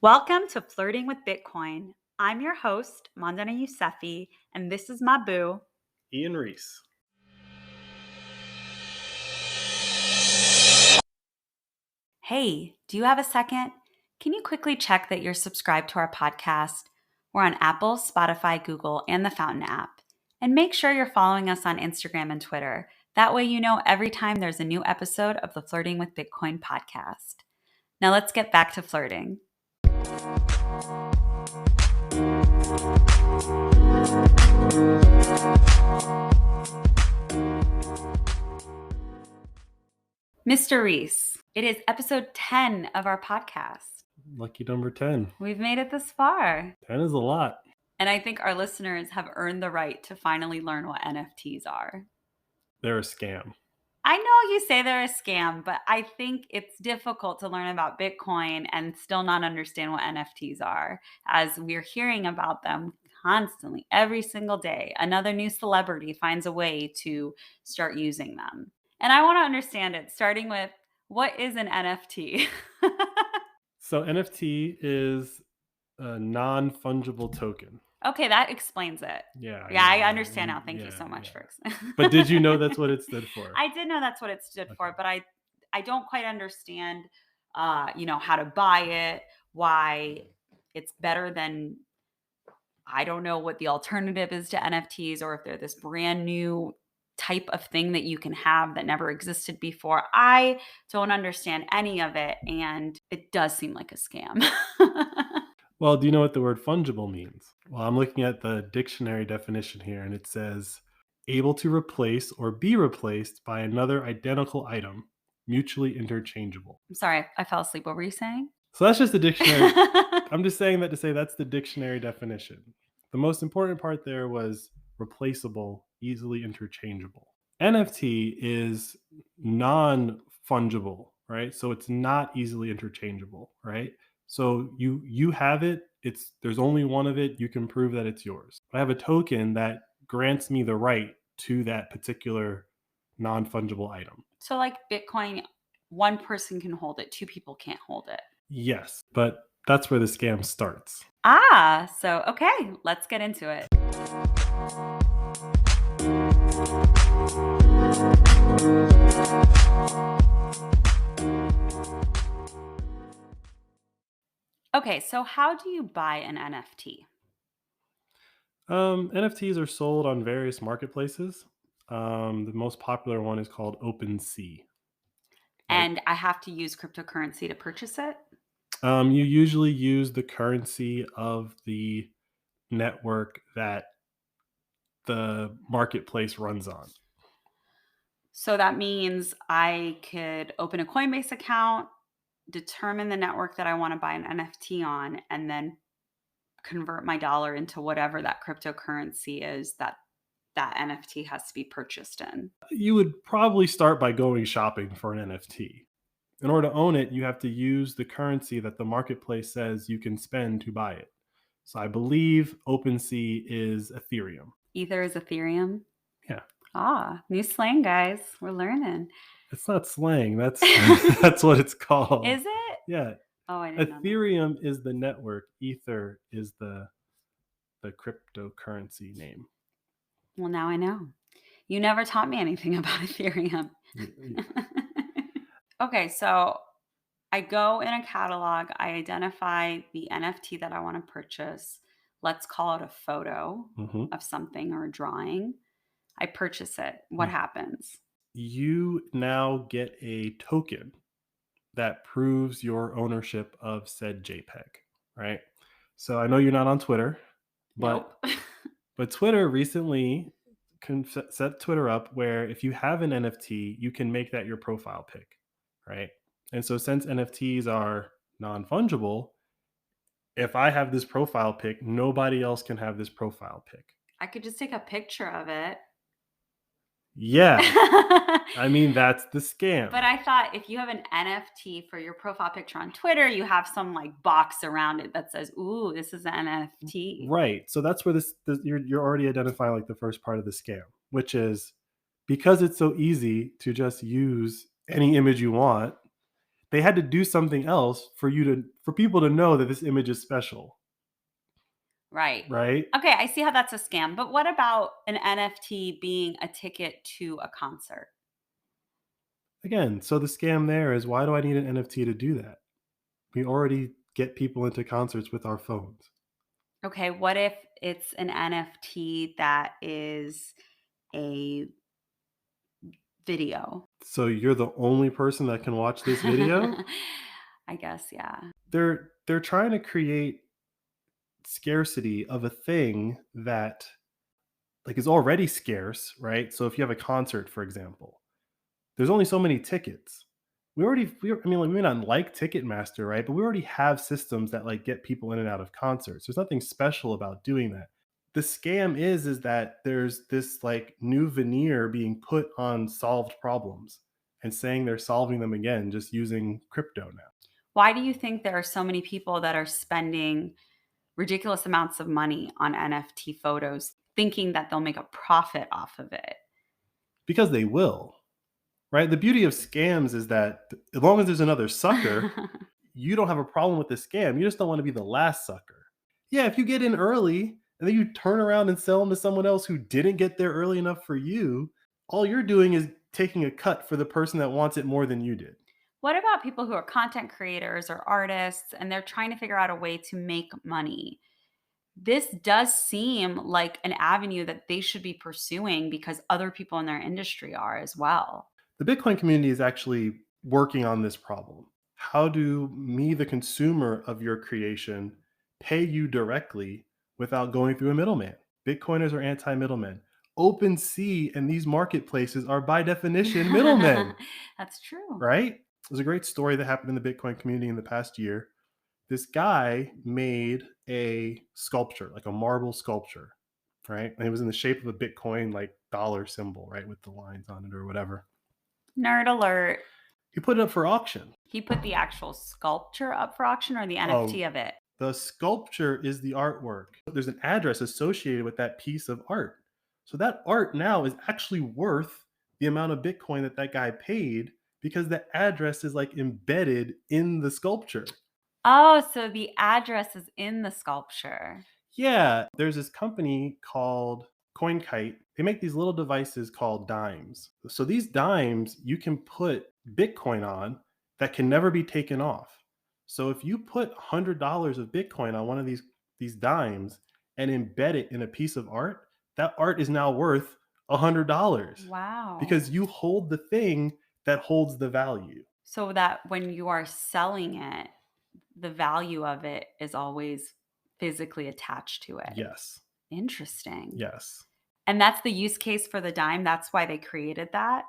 Welcome to Flirting with Bitcoin. I'm your host, Mandana Yousefi, and this is my boo, Ian Reese. Hey, do you have a second? Can you quickly check that you're subscribed to our podcast? We're on Apple, Spotify, Google, and the Fountain app. And make sure you're following us on Instagram and Twitter. That way you know every time there's a new episode of the Flirting with Bitcoin podcast. Now let's get back to flirting. Mr. Reese, it is episode 10 of our podcast. Lucky number 10. We've made it this far. 10 is a lot. And I think our listeners have earned the right to finally learn what NFTs are. They're a scam. I know you say they're a scam, but I think it's difficult to learn about Bitcoin and still not understand what NFTs are, as we're hearing about them constantly, every single day. Another new celebrity finds a way to start using them. And I want to understand it, starting with, what is an NFT? So NFT is a non-fungible token. Okay, that explains it. Yeah, I understand now. Thank you so much for explaining. But did you know that's what it stood for? I did know that's what it stood for, but I don't quite understand, how to buy it, why it's better than, I don't know what the alternative is to NFTs, or if they're this brand new type of thing that you can have that never existed before. I don't understand any of it, and it does seem like a scam. Well, do you know what the word fungible means? Well, I'm looking at the dictionary definition here, and it says able to replace or be replaced by another identical item, mutually interchangeable. I'm sorry, I fell asleep. What were you saying? So that's just the dictionary. I'm just saying that to say that's the dictionary definition. The most important part there was replaceable, easily interchangeable. NFT is non-fungible, right? So it's not easily interchangeable, right? So you have it, there's only one of it, you can prove that it's yours. I have a token that grants me the right to that particular non-fungible item. So like Bitcoin, one person can hold it, two people can't hold it. Yes, but that's where the scam starts. So okay, let's get into it. Okay, so how do you buy an NFT? NFTs are sold on various marketplaces. The most popular one is called OpenSea. And I have to use cryptocurrency to purchase it? You usually use the currency of the network that the marketplace runs on. So that means I could open a Coinbase account, determine the network that I want to buy an NFT on, and then convert my dollar into whatever that cryptocurrency is that NFT has to be purchased in. You would probably start by going shopping for an NFT. In order to own it, you have to use the currency that the marketplace says you can spend to buy it. So I believe OpenSea is Ethereum. Ether is Ethereum? Yeah. New slang, guys. We're learning. It's not slang. That's that's what it's called. Is it? Yeah. Oh, I didn't know that. Ethereum is the network. Ether is the cryptocurrency name. Well, now I know. You never taught me anything about Ethereum. Okay, so I go in a catalog. I identify the NFT that I want to purchase. Let's call it a photo of something or a drawing. I purchase it. What happens? You now get a token that proves your ownership of said JPEG, right? So I know you're not on Twitter, but Nope. but Twitter recently set Twitter up where if you have an NFT, you can make that your profile pic, right? And so since NFTs are non-fungible, if I have this profile pic, nobody else can have this profile pic. I could just take a picture of it. Yeah. I mean, that's the scam. But I thought if you have an NFT for your profile picture on Twitter, you have some like box around it that says, ooh, this is an NFT. Right. So that's where you're already identifying like the first part of the scam, which is because it's so easy to just use any image you want, They had to do something else for people to know that this image is special, Right. right? Okay, I see how that's a scam. But what about an NFT being a ticket to a concert? Again, so the scam there is, why do I need an NFT to do that? We already get people into concerts with our phones. Okay, what if it's an NFT that is a video? So you're the only person that can watch this video? I guess, yeah. They're trying to create scarcity of a thing that, like, is already scarce, right? So if you have a concert, for example, there's only so many tickets. I mean, like, we may not like Ticketmaster, right? But we already have systems that, like, get people in and out of concerts. There's nothing special about doing that. The scam is that there's this, like, new veneer being put on solved problems and saying they're solving them again just using crypto now. Why do you think there are so many people that are spending ridiculous amounts of money on NFT photos thinking that they'll make a profit off of it? Because they will, right? The beauty of scams is that as long as there's another sucker, you don't have a problem with the scam. You just don't want to be the last sucker. Yeah, if you get in early and then you turn around and sell them to someone else who didn't get there early enough for you, all you're doing is taking a cut for the person that wants it more than you did. What about people who are content creators or artists and they're trying to figure out a way to make money? This does seem like an avenue that they should be pursuing because other people in their industry are as well. The Bitcoin community is actually working on this problem. How do me, the consumer of your creation, pay you directly without going through a middleman? Bitcoiners are anti middlemen. OpenSea and these marketplaces are by definition middlemen, That's true. right? There's a great story that happened in the Bitcoin community in the past year. This guy made a sculpture, like a marble sculpture, right? And it was in the shape of a Bitcoin, like, dollar symbol, right? With the lines on it or whatever. Nerd alert. He put it up for auction. He put the actual sculpture up for auction or the NFT Oh, of it? the sculpture is the artwork. There's an address associated with that piece of art. So that art now is actually worth the amount of Bitcoin that that guy paid, because the address is, like, embedded in the sculpture. Oh, so the address is in the sculpture. Yeah, there's this company called CoinKite. They make these little devices called dimes. So these dimes you can put Bitcoin on that can never be taken off. So if you put $100 of Bitcoin on one of these dimes and embed it in a piece of art, that art is now worth $100 Wow. because you hold the thing that holds the value. So that when you are selling it, the value of it is always physically attached to it. Yes. Interesting. Yes. And that's the use case for the dime? That's why they created that?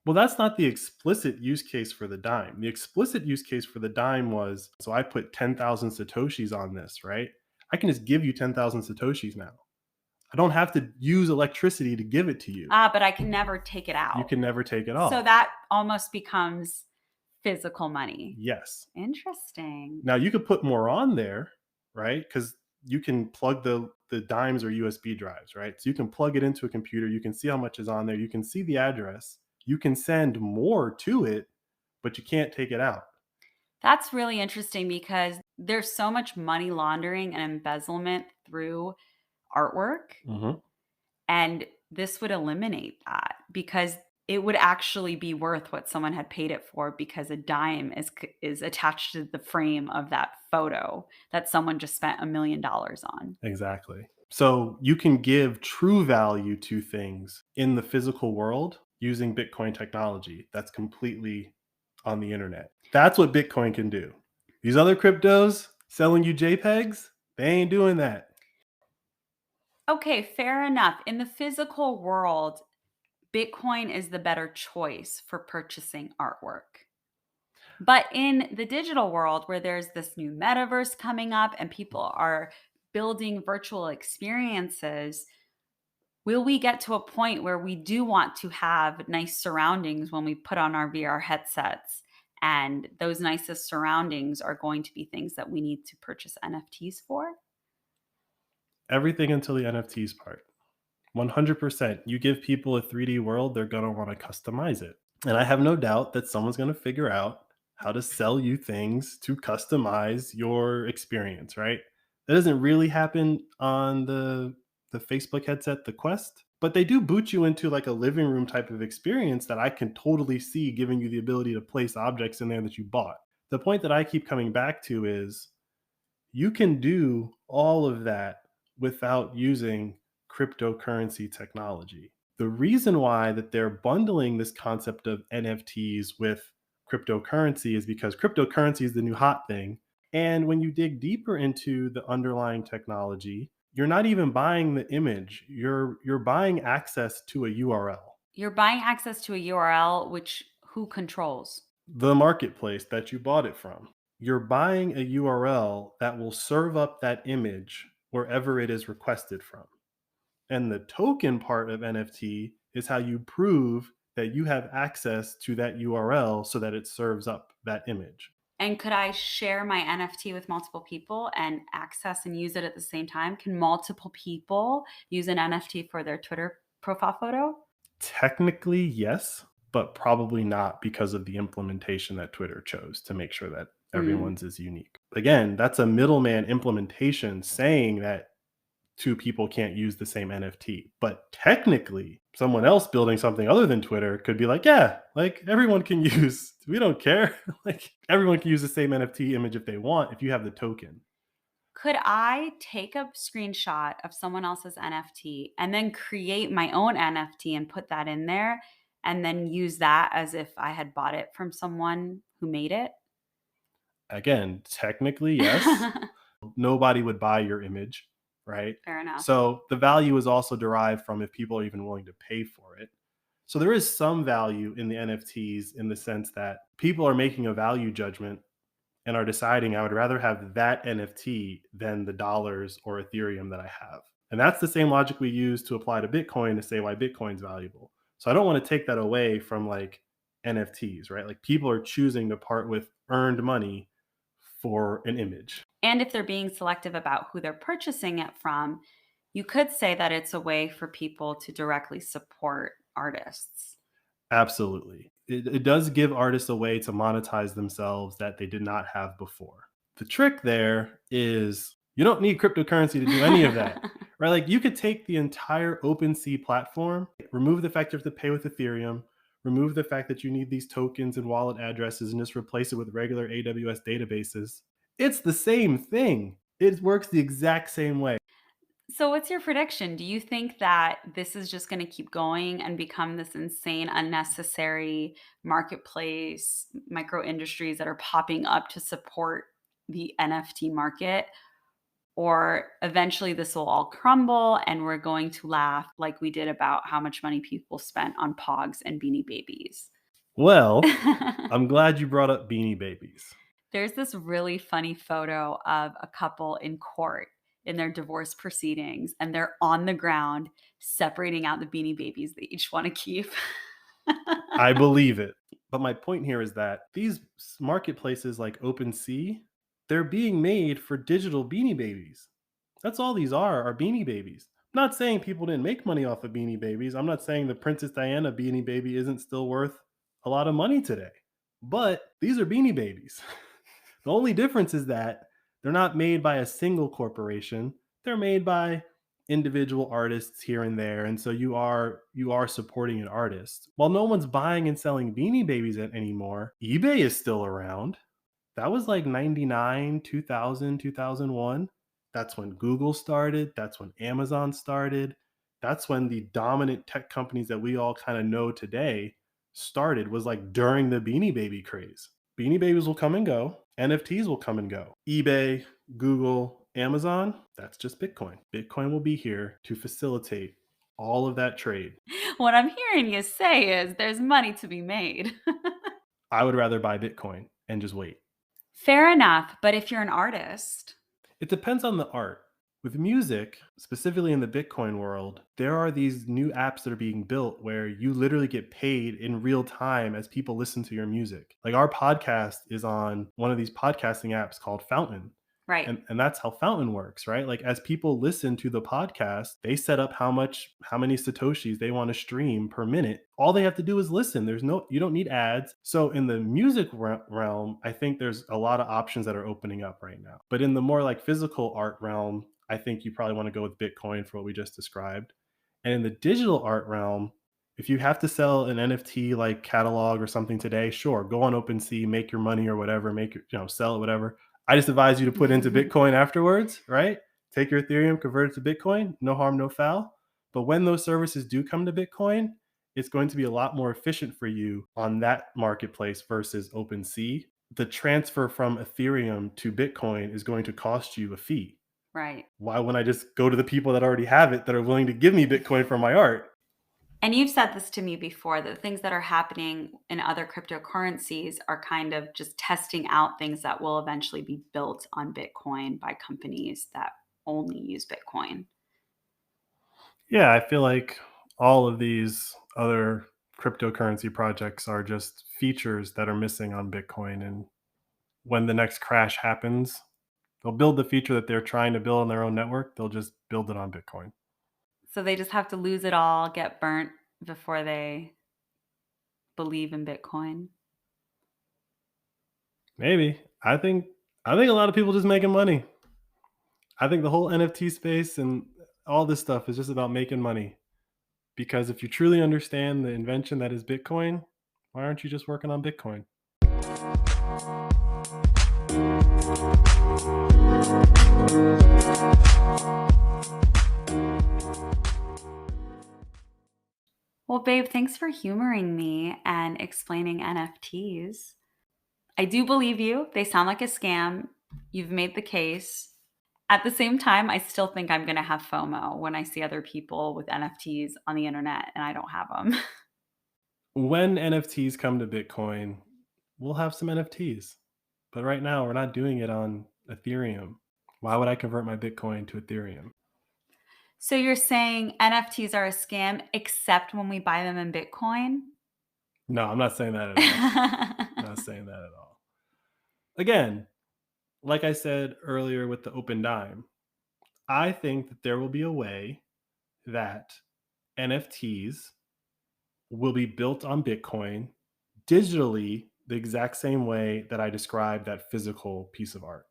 Well, that's not the explicit use case for the dime. The explicit use case for the dime was, so I put 10,000 Satoshis on this, right? I can just give you 10,000 Satoshis now. I don't have to use electricity to give it to you. Ah, but I can never take it out. You can never take it So off. that almost becomes physical money. Yes. Interesting. Now you could put more on there, right? Because you can plug the dimes or USB drives, right? So you can plug it into a computer. You can see how much is on there. You can see the address. You can send more to it, but you can't take it out. That's really interesting because there's so much money laundering and embezzlement through artwork, Mhm. and this would eliminate that because it would actually be worth what someone had paid it for because a dime is attached to the frame of that photo that someone just spent $1 million on. Exactly. So you can give true value to things in the physical world using Bitcoin technology that's completely on the internet. That's what Bitcoin can do. These other cryptos selling you JPEGs, they ain't doing that. Okay, fair enough. In the physical world, Bitcoin is the better choice for purchasing artwork. But in the digital world, where there's this new metaverse coming up and people are building virtual experiences, will we get to a point where we do want to have nice surroundings when we put on our VR headsets? And those nicest surroundings are going to be things that we need to purchase NFTs for? Everything until the NFTs part. 100%. You give people a 3D world, they're going to want to customize it. And I have no doubt that someone's going to figure out how to sell you things to customize your experience, right? That doesn't really happen on the Facebook headset, the Quest, but they do boot you into like a living room type of experience that I can totally see giving you the ability to place objects in there that you bought. The point that I keep coming back to is you can do all of that without using cryptocurrency technology. The reason why that they're bundling this concept of NFTs with cryptocurrency is because cryptocurrency is the new hot thing. And when you dig deeper into the underlying technology, you're not even buying the image. You're buying access to a URL. You're buying access to a URL, which who controls? The marketplace that you bought it from. You're buying a URL that will serve up that image wherever it is requested from. And the token part of NFT is how you prove that you have access to that URL so that it serves up that image. And could I share my NFT with multiple people and access and use it at the same time? Can multiple people use an NFT for their Twitter profile photo? Technically, yes, but probably not because of the implementation that Twitter chose to make sure that Mm. everyone's is unique. Again, that's a middleman implementation saying that two people can't use the same NFT. But technically, someone else building something other than Twitter could be like, yeah, like everyone can use, we don't care. Like everyone can use the same NFT image if they want, if you have the token. Could I take a screenshot of someone else's NFT and then create my own NFT and put that in there and then use that as if I had bought it from someone who made it? Again, technically, yes. Nobody would buy your image, right? Fair enough. So the value is also derived from if people are even willing to pay for it. So there is some value in the NFTs in the sense that people are making a value judgment and are deciding I would rather have that NFT than the dollars or Ethereum that I have. And that's the same logic we use to apply to Bitcoin to say why Bitcoin's valuable. So I don't want to take that away from like NFTs, right? Like people are choosing to part with earned money for an image. And if they're being selective about who they're purchasing it from, you could say that it's a way for people to directly support artists. Absolutely. It does give artists a way to monetize themselves that they did not have before. The trick there is you don't need cryptocurrency to do any of that, right? Like you could take the entire OpenSea platform, remove the fact you have to pay with Ethereum, remove the fact that you need these tokens and wallet addresses, and just replace it with regular AWS databases. It's the same thing. It works the exact same way. So, what's your prediction? Do you think that this is just going to keep going and become this insane, unnecessary marketplace, micro industries that are popping up to support the NFT market? Or eventually this will all crumble and we're going to laugh like we did about how much money people spent on Pogs and Beanie Babies? Well, I'm glad you brought up Beanie Babies. There's this really funny photo of a couple in court in their divorce proceedings, and they're on the ground separating out the Beanie Babies they each want to keep. I believe it. But my point here is that these marketplaces like OpenSea, they're being made for digital Beanie Babies. That's all these are Beanie Babies. I'm not saying people didn't make money off of Beanie Babies. I'm not saying the Princess Diana Beanie Baby isn't still worth a lot of money today. But these are Beanie Babies. The only difference is that they're not made by a single corporation. They're made by individual artists here and there, and so you are supporting an artist. While no one's buying and selling Beanie Babies anymore, eBay is still around. That was like 99, 2000, 2001. That's when Google started, that's when Amazon started. That's when the dominant tech companies that we all kind of know today started, was like during the Beanie Baby craze. Beanie Babies will come and go. NFTs will come and go. eBay, Google, Amazon, that's just Bitcoin. Bitcoin will be here to facilitate all of that trade. What I'm hearing you say is there's money to be made. I would rather buy Bitcoin and just wait. Fair enough, but if you're an artist, It depends on the art. With music, specifically in the Bitcoin world, there are these new apps that are being built where you literally get paid in real time as people listen to your music. Like our podcast is on one of these podcasting apps called Fountain. Right. And that's how Fountain works, right? Like as people listen to the podcast, they set up how many satoshis they want to stream per minute. All they have to do is listen. You don't need ads. So in the music realm, I think there's a lot of options that are opening up right now. But in the more like physical art realm, I think you probably want to go with Bitcoin for what we just described. And in the digital art realm, if you have to sell an NFT like catalog or something today, sure, go on OpenSea, make your money or whatever, sell it, whatever. I just advise you to put into Bitcoin afterwards, right? Take your Ethereum, convert it to Bitcoin, no harm, no foul. But when those services do come to Bitcoin, it's going to be a lot more efficient for you on that marketplace versus OpenSea. The transfer from Ethereum to Bitcoin is going to cost you a fee. Right. Why wouldn't I just go to the people that already have it that are willing to give me Bitcoin for my art? And you've said this to me before, that the things that are happening in other cryptocurrencies are kind of just testing out things that will eventually be built on Bitcoin by companies that only use Bitcoin. Yeah, I feel like all of these other cryptocurrency projects are just features that are missing on Bitcoin. And when the next crash happens, they'll build the feature that they're trying to build on their own network. They'll just build it on Bitcoin. So they just have to lose it all, get burnt before they believe in Bitcoin. Maybe. I think a lot of people just making money. I think the whole NFT space and all this stuff is just about making money. Because if you truly understand the invention that is Bitcoin, why aren't you just working on Bitcoin? Well, babe, thanks for humoring me and explaining NFTs. I do believe you. They sound like a scam. You've made the case. At the same time, I still think I'm going to have FOMO when I see other people with NFTs on the internet and I don't have them. When NFTs come to Bitcoin, we'll have some NFTs. But right now, we're not doing it on Ethereum. Why would I convert my Bitcoin to Ethereum? So you're saying NFTs are a scam except when we buy them in Bitcoin? No, I'm not saying that at all. I'm not saying that at all. Again, like I said earlier with the open dime, I think that there will be a way that NFTs will be built on Bitcoin digitally the exact same way that I described that physical piece of art.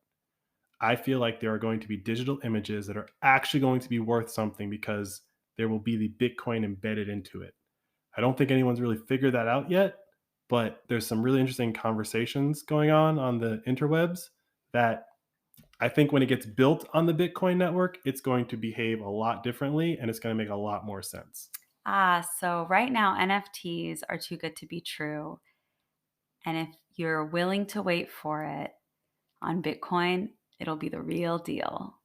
I feel like there are going to be digital images that are actually going to be worth something because there will be the Bitcoin embedded into it. I don't think anyone's really figured that out yet, but there's some really interesting conversations going on the interwebs that I think when it gets built on the Bitcoin network, it's going to behave a lot differently and it's going to make a lot more sense. So right now NFTs are too good to be true. And if you're willing to wait for it on Bitcoin, it'll be the real deal.